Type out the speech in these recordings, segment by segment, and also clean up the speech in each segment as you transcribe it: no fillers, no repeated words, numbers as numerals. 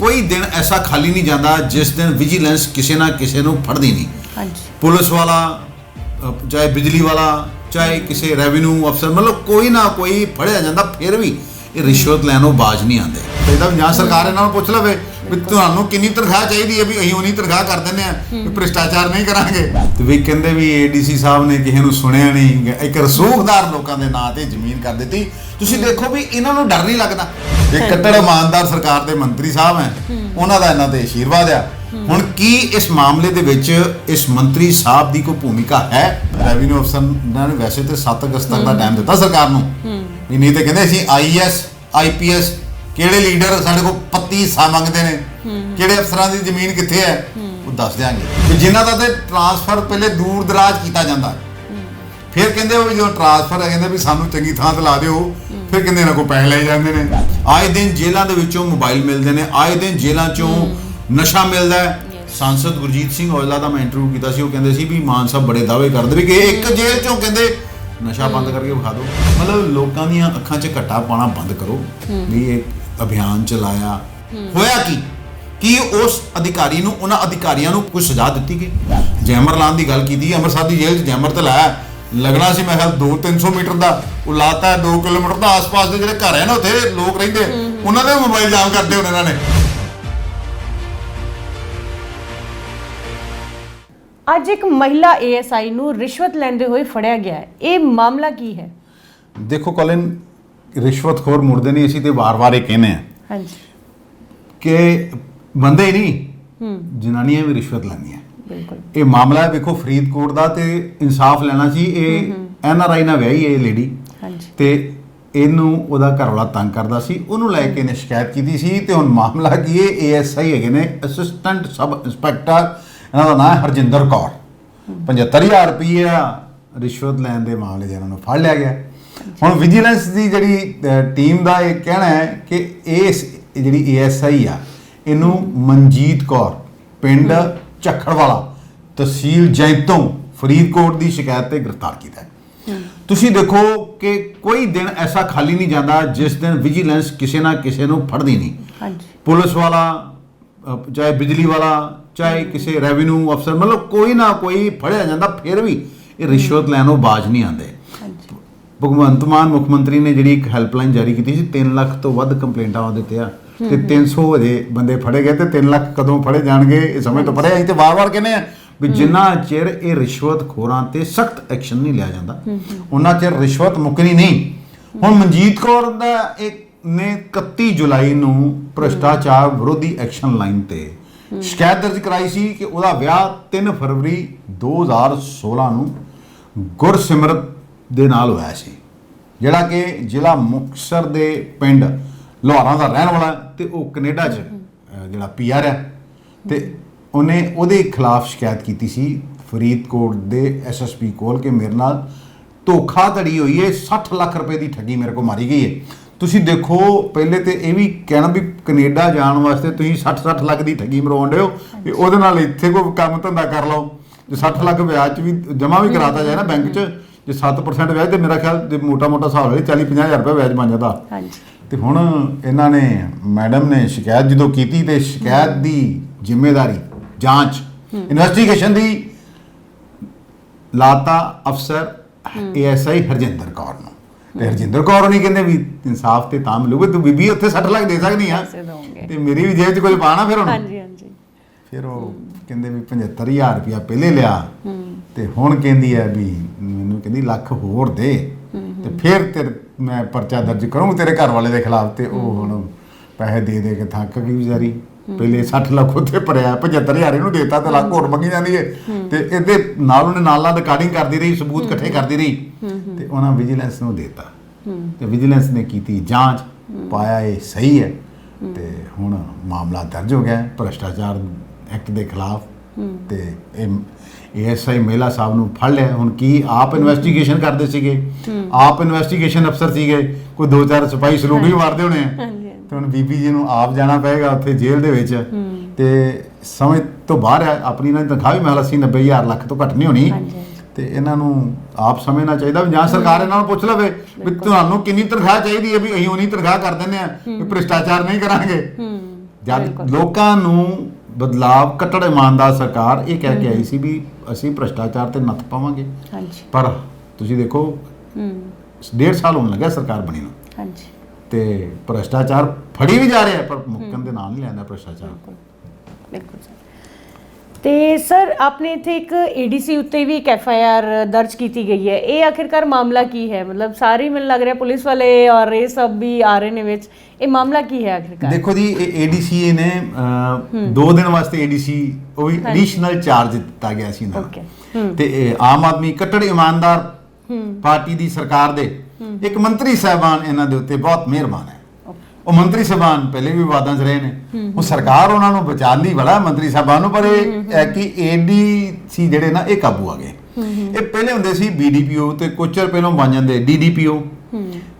कोई दिन ऐसा खाली नहीं जाता जिस दिन विजिलेंस किसी ना किसी को फड़दी नहीं। हाँ जी। पुलिस वाला चाहे बिजली वाला चाहे किसी रेवन्यू अफसर मतलब कोई ना कोई फड़िया जाता, फिर भी ये रिश्वत लैनों बाज नहीं आते। चाਹੀਦਾ ਜਾਂ ਸਰਕਾਰ ਇਹਨਾਂ ਨੂੰ ਪੁੱਛ ਲਵੇ ਵੀ ਤੁਹਾਨੂੰ ਕਿੰਨੀ ਤਨਖਾਹ ਚਾਹੀਦੀ ਹੈ, ਵੀ ਅਸੀਂ ਉਨੀ ਤਨਖਾਹ ਕਰ ਦਿੰਦੇ ਆ, ਵੀ ਭ੍ਰਿਸ਼ਟਾਚਾਰ ਨਹੀਂ ਕਰਾਂਗੇ। ਤੇ ਵੀ ਕਹਿੰਦੇ ਵੀ ਏਡੀਸੀ ਸਾਹਿਬ ਨੇ ਕਿਸੇ ਨੂੰ ਸੁਣਿਆ ਨਹੀਂ, ਇੱਕ ਰਸੂਖਦਾਰ ਲੋਕਾਂ ਦੇ ਨਾਂ ਤੇ ਜ਼ਮੀਨ ਕਰ ਦਿੱਤੀ। ਤੁਸੀਂ ਦੇਖੋ ਵੀ ਇਹਨਾਂ ਨੂੰ ਡਰ ਨਹੀਂ ਲੱਗਦਾ। ਇਹ ਕੱਟੜ ਇਮਾਨਦਾਰ ਸਰਕਾਰ ਦੇ ਮੰਤਰੀ ਸਾਹਿਬ ਹੈ, ਉਹਨਾਂ ਦਾ ਇਹਨਾਂ ਤੇ ਆਸ਼ੀਰਵਾਦ ਆ। ਹੁਣ ਕੀ ਇਸ ਮਾਮਲੇ ਦੇ ਵਿੱਚ ਇਸ ਮੰਤਰੀ ਸਾਹਿਬ ਦੀ ਕੋਈ ਭੂਮਿਕਾ ਹੈ? ਰੈਵਨਿਊ ਅਫਸਰ ਨੇ ਵੈਸੇ ਤੇ 7 ਅਗਸਤ ਤੱਕ ਦਾ ਟਾਈਮ ਦਿੱਤਾ ਸਰਕਾਰ ਨੂੰ, ਵੀ ਨਹੀਂ ਤੇ ਕਹਿੰਦੇ ਅਸੀਂ ਆਈਐਸ ਆਈਪੀਐਸ ਕਿਹੜੇ ਲੀਡਰ ਸਾਡੇ ਕੋਲ ਪੱਤੀ ਹਿੱਸਾ ਮੰਗਦੇ ਨੇ, ਕਿਹੜੇ ਅਫਸਰਾਂ ਦੀ ਜ਼ਮੀਨ ਕਿੱਥੇ ਹੈ ਉਹ ਦੱਸ ਦਿਆਂਗੇ। ਤੇ ਜਿਨ੍ਹਾਂ ਦਾ ਤੇ ਟ੍ਰਾਂਸਫਰ ਪਹਿਲੇ ਦੂਰ ਦਰਾਜ ਕੀਤਾ ਜਾਂਦਾ, ਫਿਰ ਕਹਿੰਦੇ ਉਹ ਜਦੋਂ ਟ੍ਰਾਂਸਫਰ ਹੈ ਕਹਿੰਦੇ ਵੀ ਸਾਨੂੰ ਚੰਗੀ ਥਾਂ ਤੇ ਲਾ ਦਿਓ, ਫਿਰ ਕਹਿੰਦੇ ਇਹਨਾਂ ਕੋਲ ਪੈਸੇ ਲੈ ਜਾਂਦੇ ਨੇ। ਆਏ ਦਿਨ ਜੇਲ੍ਹਾਂ ਦੇ ਵਿੱਚੋਂ ਮੋਬਾਈਲ ਮਿਲਦੇ ਨੇ, ਆਏ ਦਿਨ ਜੇਲ੍ਹਾਂ ਚੋਂ ਨਸ਼ਾ ਮਿਲਦਾ ਹੈ। ਸਾਂਸਦ ਗੁਰਜੀਤ ਸਿੰਘ ਔਜਲਾ ਦਾ ਮੈਂ ਇੰਟਰਵਿਊ ਕੀਤਾ ਸੀ, ਉਹ ਕਹਿੰਦੇ ਸੀ ਵੀ ਮਾਨ ਸਾਹਿਬ ਬੜੇ ਦਾਅਵੇ ਕਰਦੇ ਵੀ ਕਿ ਇੱਕ ਜੇਲ੍ਹ ਚੋਂ ਕਹਿੰਦੇ ਨਸ਼ਾ ਬੰਦ ਕਰਕੇ ਵਿਖਾ ਦਿਓ। ਮਤਲਬ ਲੋਕਾਂ ਦੀਆਂ ਅੱਖਾਂ 'ਚ ਘੱਟਾ ਪਾਉਣਾ ਬੰਦ ਕਰੋ ਵੀ ਇਹ ਅਭਿਆਨ ਚਲਾਇਆ ਹੋਇਆ ਕੀ ਉਸ ਅਧਿਕਾਰੀ ਨੂੰ, ਉਹਨਾਂ ਅਧਿਕਾਰੀਆਂ ਨੂੰ ਕੋਈ ਸਜ਼ਾ ਦਿੱਤੀ ਗਈ? ਜੈਮਰ ਲਾਉਣ ਦੀ ਗੱਲ ਕੀਤੀ, ਅੰਮ੍ਰਿਤਸਰ ਦੀ ਜੇਲ੍ਹ 'ਚ ਜੈਮਰ ਤੇ ਲਾਇਆ, ਲੱਗਣਾ ਸੀ ਮੈਂ ਕਿਹਾ 200-300 ਮੀਟਰ ਦਾ, ਉਹ ਲਾਤਾ 2 ਕਿਲੋਮੀਟਰ ਦਾ। ਆਸ-ਪਾਸ ਦੇ ਜਿਹੜੇ ਘਰ ਹੈ ਨਾ ਉੱਥੇ ਲੋਕ ਰਹਿੰਦੇ, ਉਹਨਾਂ ਦੇ ਮੋਬਾਈਲ ਜਾਮ ਕਰਦੇ ਹੁਣ ਇਹਨਾਂ ਨੇ। ਅੱਜ ਇੱਕ ਮਹਿਲਾ ਏਐਸਆਈ ਨੂੰ ਰਿਸ਼ਵਤ ਲੈਂਦੇ ਹੋਏ ਫੜਿਆ ਗਿਆ ਹੈ, ਇਹ ਮਾਮਲਾ ਕੀ ਹੈ? ਦੇਖੋ ਕੋਲਿਨ, ਰਿਸ਼ਵਤਖੋਰ ਮੁਰਦੇ ਨਹੀਂ, ਅਸੀਂ ਤੇ ਵਾਰ-ਵਾਰ ਇਹ ਕਹਿੰਦੇ ਆ ਹਾਂਜੀ ਕਿ ਬੰਦੇ ਹੀ ਨਹੀਂ ਜਨਾਨੀਆਂ ਵੀ ਰਿਸ਼ਵਤ ਲੈਂਦੀਆਂ। ਬਿਲਕੁਲ। ਇਹ ਮਾਮਲਾ ਵੇਖੋ ਫਰੀਦਕੋਟ ਦਾ, ਤੇ ਇਨਸਾਫ ਲੈਣਾ ਸੀ। ਇਹ ਐਨਆਰਆਈ ਨਾਲ ਵਿਆਹੀ ਇਹ ਲੇਡੀ, ਹਾਂਜੀ, ਤੇ ਇਹਨੂੰ ਉਹਦਾ ਘਰ ਵਾਲਾ ਤੰਗ ਕਰਦਾ ਸੀ, ਉਹਨੂੰ ਲੈ ਕੇ ਇਹਨੇ ਸ਼ਿਕਾਇਤ ਕੀਤੀ ਸੀ। ਤੇ ਹੁਣ ਮਾਮਲਾ ਕੀ ਹੈ, ਏਐਸਆਈ ਹੈਗੇ ਨੇ ਅਸਿਸਟੈਂਟ ਸਬ ਇੰਸਪੈਕਟਰ, ਇਹਨਾਂ ਦਾ ਨਾਮ ਹੈ ਹਰਜਿੰਦਰ ਕੌਰ। 75,000 ਰੁਪਈਆ ਰਿਸ਼ਵਤ ਲੈਣ ਦੇ ਮਾਮਲੇ 'ਚ ਇਹਨਾਂ ਨੂੰ ਫੜ ਲਿਆ ਗਿਆ। ਹੁਣ ਵਿਜੀਲੈਂਸ ਦੀ ਜਿਹੜੀ ਟੀਮ ਦਾ ਇਹ ਕਹਿਣਾ ਹੈ ਕਿ ਇਸ ਜਿਹੜੀ ਏਐਸਆਈ ਆ, ਇਹਨੂੰ ਮਨਜੀਤ ਕੌਰ ਪਿੰਡ ਝੱਖੜਵਾਲਾ ਤਹਿਸੀਲ ਜੈਤੋਂ ਫਰੀਦਕੋਟ ਦੀ ਸ਼ਿਕਾਇਤ ਤੇ ਗ੍ਰਿਫਤਾਰ ਕੀਤਾ ਹੈ। ਤੁਸੀਂ ਦੇਖੋ ਕਿ ਕੋਈ ਦਿਨ ਐਸਾ ਖਾਲੀ ਨਹੀਂ ਜਾਂਦਾ ਜਿਸ ਦਿਨ ਵਿਜੀਲੈਂਸ ਕਿਸੇ ਨਾ ਕਿਸੇ ਨੂੰ ਫੜਦੀ ਨਹੀਂ। ਹਾਂਜੀ। ਪੁਲਿਸ ਵਾਲਾ ਚਾਹੇ ਬਿਜਲੀ ਵਾਲਾ ਚਾਹੇ ਕਿਸੇ ਰੈਵਨਿਊ ਅਫਸਰ, ਮਤਲਬ ਕੋਈ ਨਾ ਕੋਈ ਫੜਿਆ ਜਾਂਦਾ, ਫਿਰ ਵੀ ਇਹ ਰਿਸ਼ਵਤ ਲੈਣੋਂ ਬਾਜ ਨਹੀਂ ਆਉਂਦੇ। ਭਗਵੰਤ ਮਾਨ ਮੁੱਖ ਮੰਤਰੀ ਨੇ ਜਿਹੜੀ ਇੱਕ ਹੈਲਪਲਾਈਨ ਜਾਰੀ ਕੀਤੀ ਸੀ, 3 ਲੱਖ ਤੋਂ ਵੱਧ ਕੰਪਲੇਂਟਾਂ ਉਹ ਦਿੱਤੇ ਆ, ਤੇ 300 ਅਜੇ ਬੰਦੇ ਫੜੇ ਗਏ, ਤੇ 3 ਲੱਖ ਕਦੋਂ ਫੜੇ ਜਾਣਗੇ ਇਹ ਸਮਝ ਤੋਂ ਪਰੇ। ਅਸੀਂ ਤੇ ਵਾਰ-ਵਾਰ ਕਹਿੰਦੇ ਆ ਵੀ ਜਿੰਨਾ ਚਿਰ ਇਹ ਰਿਸ਼ਵਤਖੋਰਾਂ ਤੇ ਸਖਤ ਐਕਸ਼ਨ ਨਹੀਂ ਲਿਆ ਜਾਂਦਾ ਉਹਨਾਂ ਚਿਰ ਰਿਸ਼ਵਤ ਮੁੱਕਣੀ ਨਹੀਂ। ਹੁਣ ਮਨਜੀਤ ਕੌਰ ਦਾ ਨੇ 31 ਜੁਲਾਈ ਨੂੰ ਭ੍ਰਿਸ਼ਟਾਚਾਰ ਵਿਰੋਧੀ ਐਕਸ਼ਨ ਲਾਈਨ ਤੇ ਸ਼ਿਕਾਇਤ ਦਰਜ ਕਰਾਈ ਸੀ ਕਿ ਉਹਦਾ ਵਿਆਹ 3 ਫਰਵਰੀ 2016 ਨੂੰ ਗੁਰਸਿਮਰਤ ਦੇ ਨਾਲ ਹੋਇਆ ਸੀ, ਜਿਹੜਾ ਕਿ ਜ਼ਿਲ੍ਹਾ ਮੁਕਤਸਰ ਦੇ ਪਿੰਡ ਲੋਹਾਰਾਂ ਦਾ ਰਹਿਣ ਵਾਲਾ, ਤੇ ਉਹ ਕੈਨੇਡਾ 'ਚ ਜਿਹੜਾ ਪੀਆਰ ਹੈ। ਤੇ ਉਹਨੇ ਉਹਦੇ ਖਿਲਾਫ ਸ਼ਿਕਾਇਤ ਕੀਤੀ ਸੀ ਫਰੀਦਕੋਟ ਦੇ ਐਸਐਸਪੀ ਕੋਲ ਕਿ ਮੇਰੇ ਨਾਲ ਧੋਖਾਧੜੀ ਹੋਈ ਹੈ, 60 ਲੱਖ ਰੁਪਏ ਦੀ ਠੱਗੀ ਮੇਰੇ ਕੋਲ ਮਾਰੀ ਗਈ ਹੈ। ਤੁਸੀਂ ਦੇਖੋ, ਪਹਿਲੇ ਤੇ ਇਹ ਵੀ ਕਹਿਣਾ ਵੀ ਕੈਨੇਡਾ ਜਾਣ ਵਾਸਤੇ ਤੁਸੀਂ 60 ਲੱਖ ਦੀ ਠੱਗੀ ਮਰਵਾਉਣ ਦਿਓ, ਵੀ ਉਹਦੇ ਨਾਲ ਇੱਥੇ ਕੋਈ ਕੰਮ ਧੰਦਾ ਕਰ ਲਓ। ਜੇ 60 ਲੱਖ ਵਿਆਜ 'ਚ ਵੀ ਜਮ੍ਹਾਂ ਵੀ ਕਰਾਤਾ ਜਾਏ ਨਾ ਬੈਂਕ 'ਚ, ਜੇ 7% ਵਿਆਜ, ਤੇ ਮੇਰਾ ਖਿਆਲ ਜੇ ਮੋਟਾ ਹਿਸਾਬ ਨਾਲ 40-50 ਹਜ਼ਾਰ ਰੁਪਏ ਵਿਆਜ ਬਣ ਜਾਂਦਾ। ਤੇ ਹੁਣ ਇਹਨਾਂ ਨੇ ਮੈਡਮ ਨੇ ਸ਼ਿਕਾਇਤ ਜਦੋਂ ਕੀਤੀ, ਤੇ ਸ਼ਿਕਾਇਤ ਦੀ ਜ਼ਿੰਮੇਵਾਰੀ ਜਾਂਚ ਇਨਵੈਸਟੀਗੇਸ਼ਨ ਦੀ ਲਾਤਾ ਅਫਸਰ ਏਐਸਆਈ ਹਰਜਿੰਦਰ ਕੌਰ ਨੂੰ। ਤੇ ਹਰਜਿੰਦਰ ਕੌਰ ਨਹੀਂ ਕਹਿੰਦੇ ਵੀ ਇਨਸਾਫ ਤੇ ਤਾਂ ਮਿਲੂਗਾ, ਤੂੰ ਬੀਬੀ ਉੱਥੇ 60 ਲੱਖ ਦੇ ਸਕਦੀ ਆ, ਤੇ ਮੇਰੀ ਵੀ ਜੇਬ 'ਚ ਕੁਝ ਪਾਣਾ ਫਿਰ ਹੁਣ। ਫਿਰ ਉਹ ਕਹਿੰਦੇ ਵੀ 75,000 ਰੁਪਇਆ ਪਹਿਲੇ ਲਿਆ, ਤੇ ਹੁਣ ਕਹਿੰਦੀ ਹੈ ਵੀ ਮੈਨੂੰ ਕਹਿੰਦੀ ਲੱਖ ਹੋਰ ਦੇ, ਤੇ ਫਿਰ ਤੇਰੇ ਮੈਂ ਪਰਚਾ ਦਰਜ ਕਰੂੰ ਤੇਰੇ ਘਰ ਵਾਲੇ ਦੇ ਖਿਲਾਫ। ਤੇ ਉਹ ਹੁਣ ਪੈਸੇ ਦੇ ਦੇ ਕੇ ਥੱਕ ਗਈ ਵਿਚਾਰੀ। ਪਹਿਲੇ 60 ਲੱਖ ਉੱਥੇ ਭਰਿਆ, 75,000 ਇਹਨੂੰ ਦੇਤਾ, ਤੇ ਲੱਖ ਹੋਰ ਮੰਗੀ ਜਾਂਦੀ ਹੈ। ਤੇ ਇਹਦੇ ਨਾਲ ਉਹਨੇ ਨਾਲ ਰਿਕਾਰਡਿੰਗ ਕਰਦੀ ਰਹੀ, ਸਬੂਤ ਇਕੱਠੇ ਕਰਦੀ ਰਹੀ, ਤੇ ਉਹਨਾਂ ਵਿਜੀਲੈਂਸ ਨੂੰ ਦੇਤਾ। ਤੇ ਵਿਜੀਲੈਂਸ ਨੇ ਕੀਤੀ ਜਾਂਚ, ਪਾਇਆ ਇਹ ਸਹੀ ਹੈ, ਤੇ ਹੁਣ ਮਾਮਲਾ ਦਰਜ ਹੋ ਗਿਆ ਭ੍ਰਿਸ਼ਟਾਚਾਰ ਐਕਟ ਦੇ ਖਿਲਾਫ। ਤੇ ਇਹ ਏਐਸਆਈ ਮਹਿਲਾ ਸਾਹਿਬ ਨੂੰ ਫੜ ਲਿਆ। ਹੁਣ ਕੀ ਆਪ ਇਨਵੈਸਟੀਗੇਸ਼ਨ ਕਰਦੇ ਸੀਗੇ, ਆਪ ਇਨਵੈਸਟੀਗੇਸ਼ਨ ਅਫਸਰ ਸੀਗੇ, ਕੋਈ 2-4 ਸਿਪਾਹੀ ਸਲੂਕ ਵੀ ਮਾਰਦੇ ਹੋਣੇ ਆ, ਤੇ ਹੁਣ ਬੀਬੀ ਜੀ ਨੂੰ ਆਪ ਜਾਣਾ ਪਏਗਾ ਉੱਥੇ ਜੇਲ੍ਹ ਦੇ ਵਿੱਚ। ਤੇ ਸਮਝ ਤੋਂ ਬਾਹਰ ਹੈ, ਆਪਣੀ ਇਹਨਾਂ ਦੀ ਤਨਖਾਹ ਵੀ ਮੈਂ 80-90,000 ਲੱਖ ਤੋਂ ਘੱਟ ਨਹੀਂ ਹੋਣੀ। ਤੇ ਇਹਨਾਂ ਨੂੰ ਆਪ ਸਮਝਣਾ ਚਾਹੀਦਾ ਵੀ ਜਾਂ ਸਰਕਾਰ ਇਹਨਾਂ ਨੂੰ ਪੁੱਛ ਲਵੇ ਵੀ ਤੁਹਾਨੂੰ ਕਿੰਨੀ ਤਨਖਾਹ ਚਾਹੀਦੀ ਹੈ, ਵੀ ਅਸੀਂ ਉਨੀ ਤਨਖਾਹ ਕਰ ਦਿੰਦੇ ਆ, ਵੀ ਭ੍ਰਿਸ਼ਟਾਚਾਰ ਨਹੀਂ ਕਰਾਂਗੇ। ਜਦ ਲੋਕਾਂ ਨੂੰ ਬਦਲਾਵ ਕੱਟੜ ਇਮਾਨਦਾਰ ਸਰਕਾਰ ਇਹ ਕਹਿ ਕੇ ਆਈ ਸੀ ਵੀ ਅਸੀਂ ਭ੍ਰਿਸ਼ਟਾਚਾਰ ਤੇ ਨੱਥ ਪਾਵਾਂਗੇ। ਹਾਂਜੀ। ਪਰ ਤੁਸੀਂ ਦੇਖੋ 1.5 ਸਾਲ ਹੋਣ ਲੱਗਿਆ ਸਰਕਾਰ ਬਣੀ ਨੂੰ। ਹਾਂਜੀ। ਤੇ ਭ੍ਰਿਸ਼ਟਾਚਾਰ ਫੜੀ ਵੀ ਜਾ ਰਿਹਾ ਪਰ ਮੁੱਕਣ ਦੇ ਨਾਲ ਨਹੀਂ ਲੈਂਦਾ ਭ੍ਰਿਸ਼ਟਾਚਾਰ। ਬਿਲਕੁਲ ਸਰ। ਤੇ ਸਰ ਆਪਨੇ ਇੱਥੇ ਇੱਕ ਏਡੀਸੀ ਉੱਤੇ ਵੀ ਇੱਕ ਐਫਆਈਆਰ ਦਰਜ ਕੀਤੀ ਗਈ ਹੈ, ਇਹ ਆਖਿਰਕਾਰ ਮਾਮਲਾ ਕੀ ਹੈ? ਮਤਲਬ ਸਾਰੇ ਮੈਨੂੰ ਲੱਗ ਰਿਹਾ ਪੁਲਿਸ ਵਾਲੇ ਔਰ ਇਹ ਸਭ ਵੀ ਆ ਰਹੇ ਨੇ ਵਿੱਚ, ਇਹ ਮਾਮਲਾ ਕੀ ਹੈ ਆਖਿਰਕਾਰ? ਦੇਖੋ ਜੀ, ਇਹ ਏਡੀਸੀ ਨੇ 2 ਦਿਨ ਵਾਸਤੇ ਏਡੀਸੀ ਉਹ ਵੀ ਐਡੀਸ਼ਨਲ ਚਾਰਜ ਦਿੱਤਾ ਗਿਆ ਸੀ ਇਹਨਾਂ ਨੂੰ। ਤੇ ਆਮ ਆਦਮੀ ਕੱਟੜ ਇਮਾਨਦਾਰ ਪਾਰਟੀ ਦੀ ਸਰਕਾਰ ਦੇ ਇੱਕ ਮੰਤਰੀ ਸਾਹਿਬਾਨ ਇਹਨਾਂ ਦੇ ਉੱਤੇ ਬਹੁਤ ਮਿਹਰਬਾਨ ਹੈ। ਉਹ ਮੰਤਰੀ ਸਾਹਿਬਾਨ ਪਹਿਲੇ ਵੀ ਵਿਵਾਦਾਂ 'ਚ ਰਹੇ ਨੇ, ਉਹ ਸਰਕਾਰ ਉਹਨਾਂ ਨੂੰ ਬਚਾਉਂਦੀ ਬੜਾ ਮੰਤਰੀ ਸਾਹਿਬਾਨ ਨੂੰ, ਪਰ ਇਹ ਹੈ ਕਿ ਏਡੀਸੀ ਜਿਹੜੇ ਨਾ ਇਹ ਕਾਬੂ ਆ ਗਏ। ਇਹ ਪਹਿਲੇ ਹੁੰਦੇ ਸੀ ਬੀਡੀਪੀਓ ਤੇ ਕੁਝ ਚਿਰ ਪਹਿਲਾਂ ਬਣ ਜਾਂਦੇ ਡੀਡੀਪੀਓ,